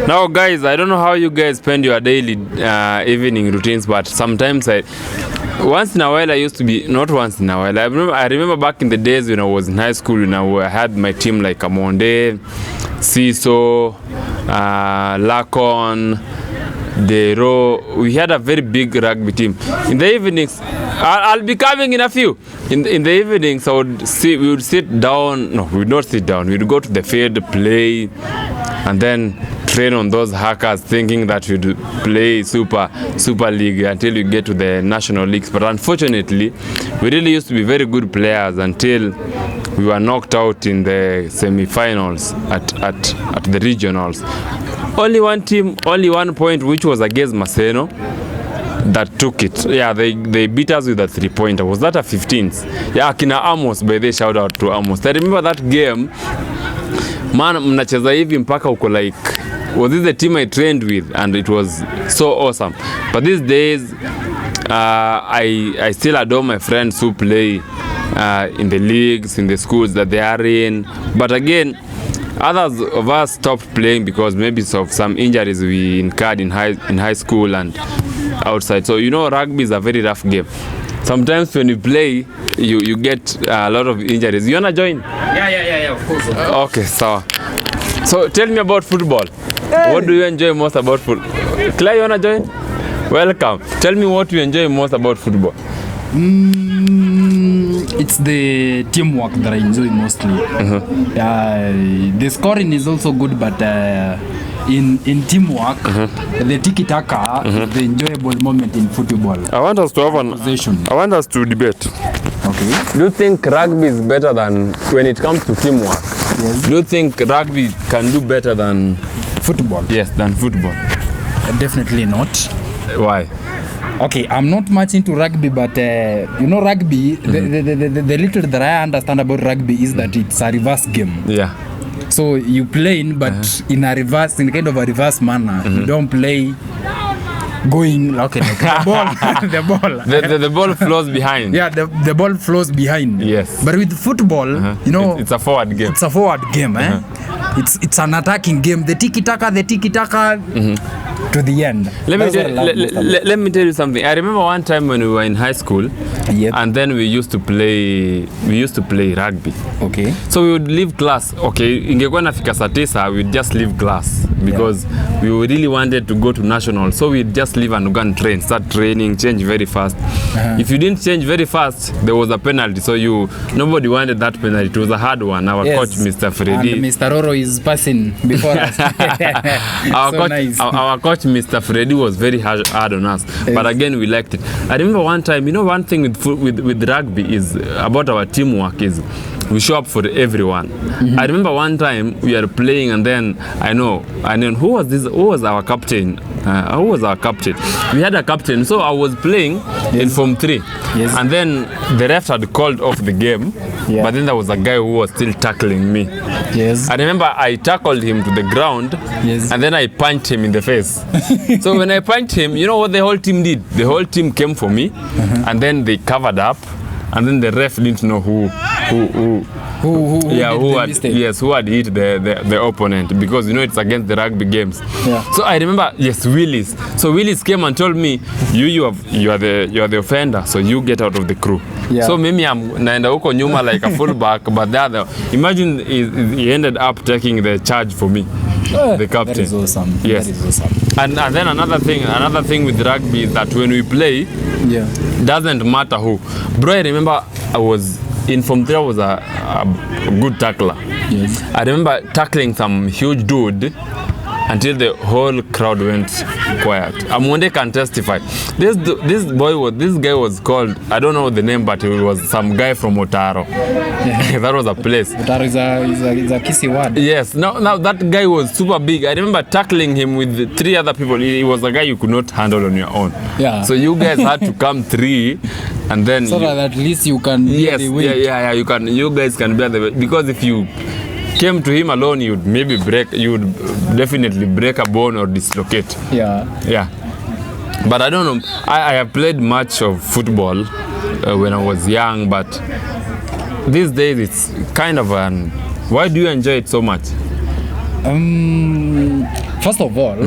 Now, guys, I don't know how you guys spend your daily evening routines, but sometimes once in a while I used to be, not once in a while, I remember back in the days when I was in high school, I had my team like Amonde, Siso, Lacon, Dero. We had a very big rugby team. In the evenings, I'll be coming in a few. In the evenings, we would sit down. No, we would not sit down. We would go to the field, play, and then train on those hackers, thinking that we'd play Super League until we get to the national leagues. But unfortunately, we really used to be very good players until we were knocked out in the semi-finals at the regionals. Only one team, only 1 point, which was against Maseno, that took it. Yeah, they beat us with a 3-pointer. Was that a 15th? Yeah, Kina Amos, by the shout out to Amos. I remember that game. Man, mnacheza hivi mpaka uko like, was this the team I trained with? And it was so awesome. But these days, I still adore my friends who play in the leagues, in the schools that they are in. But again, others of us stopped playing because maybe of some injuries we incurred in high school and outside. So rugby is a very rough game. Sometimes when you play, you get a lot of injuries. You wanna join? Yeah, of course. Okay, so tell me about football. Hey. What do you enjoy most about football? Claire, you wanna join? Welcome. Tell me what you enjoy most about football. It's the teamwork that I enjoy mostly. The scoring is also good, but in teamwork, the tiki-taka is the enjoyable moment in football. I want us to have I want us to debate. Okay. Do you think rugby is better than when it comes to teamwork? Yes. Do you think rugby can do better than football? Yes, than football. Definitely not. Why? Okay, I'm not much into rugby, but rugby, the little that I understand about rugby is that it's a reverse game. Yeah. So you play, but in kind of a reverse manner. You don't play going the ball. The ball flows behind. Yeah, the ball flows behind. Yes. But with football, it's a forward game. It's a forward game, It's an attacking game. The tiki-taka to the end. Let me tell you something. I remember one time when we were in high school, and then we used to play rugby. Okay. So we would leave class. Okay, ingekuwa nafika saa 9, we'd just leave class because we really wanted to go to national. So we'd just leave and go and train, start training, change very fast. If you didn't change very fast, there was a penalty. So nobody wanted that penalty. It was a hard one. Our coach, Mr. Freddy. And Mr. Roro is passing before us. Our coach, Mr. Freddy, was very hard on us. Yes. But again, we liked it. I remember one time, one thing with rugby is about our teamwork is we show up for everyone. I remember one time we are playing, and then I know who was our captain? Who was our captain? We had a captain. So I was playing in Form 3. Yes. And then the ref had called off the game. Yeah. But then there was a guy who was still tackling me. Yes. I remember I tackled him to the ground. Yes. And then I punched him in the face. So when I punched him, you know what the whole team did? The whole team came for me, and then they covered up, and then the ref didn't know who had hit the opponent, because it's against the rugby games. Yeah. So I remember, Willis. So Willis came and told me, you are the offender, so you get out of the crew. Yeah. So maybe I'm naenda huko nyuma like a fullback, but the other, imagine he ended up taking the charge for me. The captain. That is awesome. Yes. That is awesome. And then another thing with rugby is that when we play, doesn't matter who. Bro, I remember I was in Form 3, I was a good tackler. Yes. I remember tackling some huge dude until the whole crowd went quiet. Amonde can testify. This guy was called, I don't know the name, but it was some guy from Otaro. That was a place. Otaro is a kissy word. Yes. Now that guy was super big. I remember tackling him with 3 other people. He was a guy you could not handle on your own. Yeah. So you guys had to come 3, and then so that at least you can bear the weight. Yeah. You guys can bear the weight, because if you came to him alone, you would definitely break a bone or dislocate. Yeah. But I don't know. I have played much of football when I was young, but these days it's kind of why do you enjoy it so much? First of all,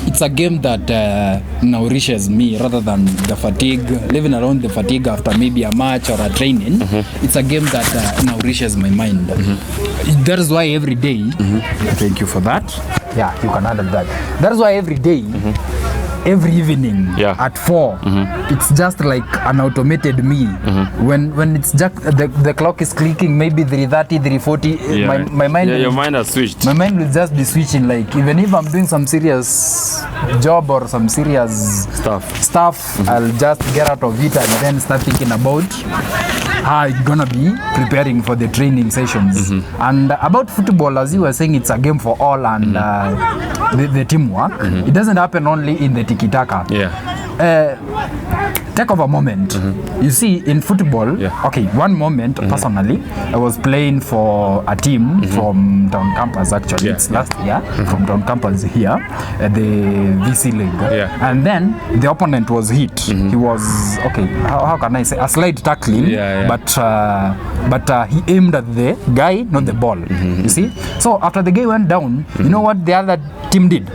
it's a game that nourishes me rather than the fatigue, living around the fatigue after maybe a match or a training. It's a game that nourishes my mind. That is why every day, thank you for that. Yeah, you can handle that. That is why every day, every evening at 4, it's just like an automated me. When it's just the clock is clicking, maybe 3:30, 3:40, my mind your mind has switched. My mind will just be switching, like even if I'm doing some serious job or some serious stuff, I'll just get out of it and then start thinking about how it's gonna be preparing for the training sessions. And about football, as you were saying, it's a game for all, and the teamwork. It doesn't happen only in the tiki-taka. Take of a moment. You see, in football, okay, one moment, personally, I was playing for a team from Town Campus, actually. It's last year, from Town Campus here, at the VC League. And then the opponent was hit. He was, okay, how can I say, a slight tackling, but he aimed at the guy, not the ball. You see? So after the guy went down, you know what the other team did?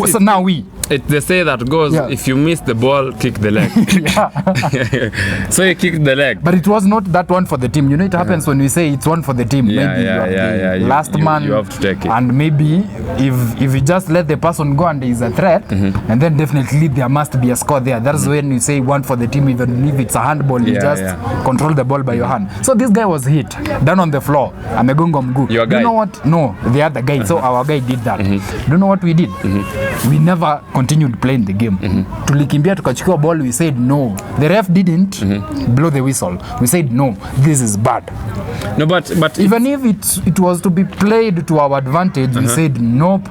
So now they say that goes, if you miss the ball, kick the leg. So he kicked the leg. But it was not that one for the team. You know, it happens when we say it's one for the team. Maybe last man, you have to take it. And maybe if you just let the person go and there is a threat, and then definitely there must be a score there. That's when you say one for the team, even if it's a handball, you just control the ball by your hand. So this guy was hit, down on the floor. Amegonga mguu. Your guy? You know what? No, the other guy. So our guy did that. You know what we did? We never continued playing the game. Tulikimbia tukachukua ball, we said no. The ref didn't blow the whistle. We said no, this is bad. No, but even if it was to be played to our advantage, we said nope.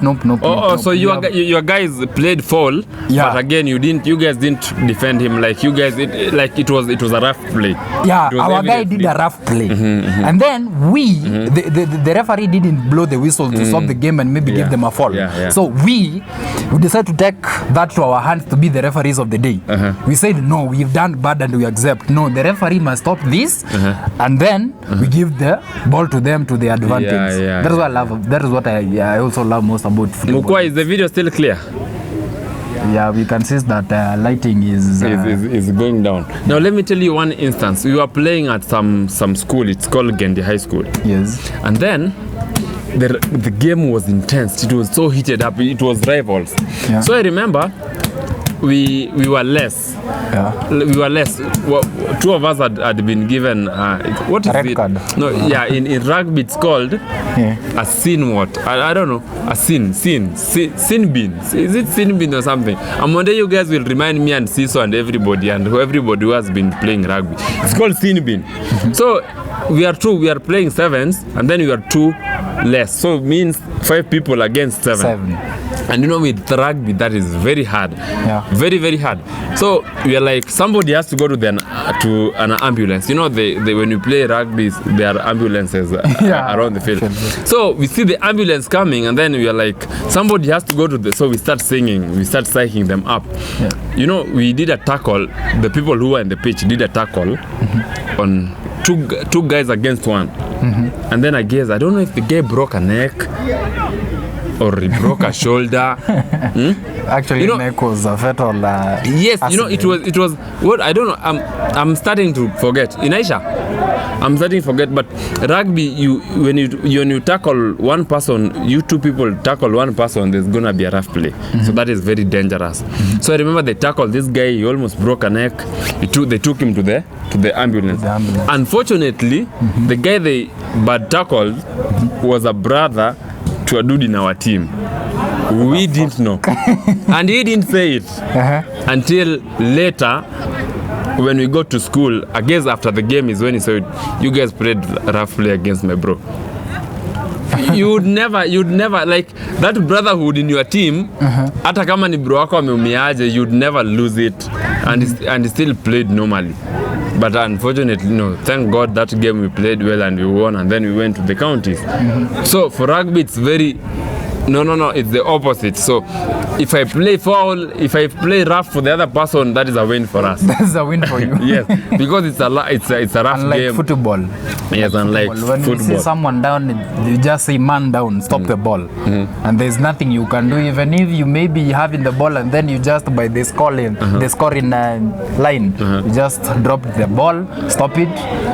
So your guys played foul, but again you guys didn't defend him, like you guys it was a rough play. Yeah, our guy did a rough play. And then the referee didn't blow the whistle to stop the game and maybe give them a foul. So we decided to take that to our hands to be the referees of the day. We said no, we've done bad and we accept. No, the referee must stop this, and then we give the ball to them to the advantage. That is what I love. That is what I also love most about football. Mukwa, is the video still clear? Yeah, we can see that lighting is going down. Now let me tell you one instance. We were playing at some school. It's called Gendi High School. Yes. And then the game was intense. It was so heated up. It was rivals. So I remember we were less. We were less. Two of us had been given what is red it? Card. No, in rugby it's called a sin what? I don't know. A sin bin. Is it sin bin or something? And one day you guys will remind me and Siso and everybody who has been playing rugby. It's called sin bin. So we are playing sevens, and then we are two less. So it means 5 people against 7. And you know, with rugby, that is very hard. Very, very hard. So we are like, somebody has to go to an ambulance. You know, when you play rugby, there are ambulances around the field. So we see the ambulance coming, and then we are like, somebody has to go to so we start singing, we start psyching them up. You know, we did a tackle. The people who were in the pitch did a tackle on two guys against one. And then I guess, I don't know if the guy broke a neck or he broke a shoulder. Actually, you know, neck was a fatal yes, accident. You know, it was what I don't know. I'm starting to forget. Inaisha, I'm starting to forget. But rugby, when you tackle one person, you two people tackle one person, there's gonna be a rough play. So that is very dangerous. So I remember they tackled this guy. He almost broke a neck. They took him to the ambulance. Unfortunately, the guy they bad tackled was a brother to a dude in our team. We didn't know. And he didn't say it until later when we got to school. I guess after the game is when he said, you guys played rough play against my bro. You'd never like that brotherhood in your team. Hata kama ni bro wako ameumiaje, you'd never lose it, and he still played normally. But unfortunately, no. Thank God that game we played well and we won, and then we went to the counties. So for rugby, it's very No, it's the opposite. So if I play foul, if I play rough for the other person, that is a win for us. That's a win for you. Yes, because it's a rough Unlike game. football. Yes, unlike When football. you see someone down, you just say man down, stop the ball. And there's nothing you can do, even if you may be having the ball and then you just by the scoring line, you just drop the ball, stop it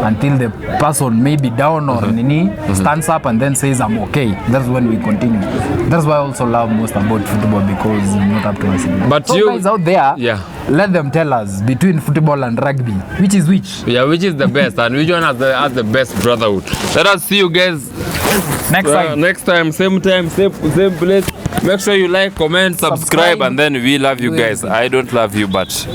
until the person may be down or nini stands up and then says I'm okay. That's when we continue. That's why I also love most about football, because it's not up to us. But so you guys out there, yeah. let them tell us between football and rugby, which is which? Yeah, which is the best and which one has the best brotherhood. Let us see you guys next time, same place. Make sure you like, comment, subscribe, and then we love you guys. I don't love you, but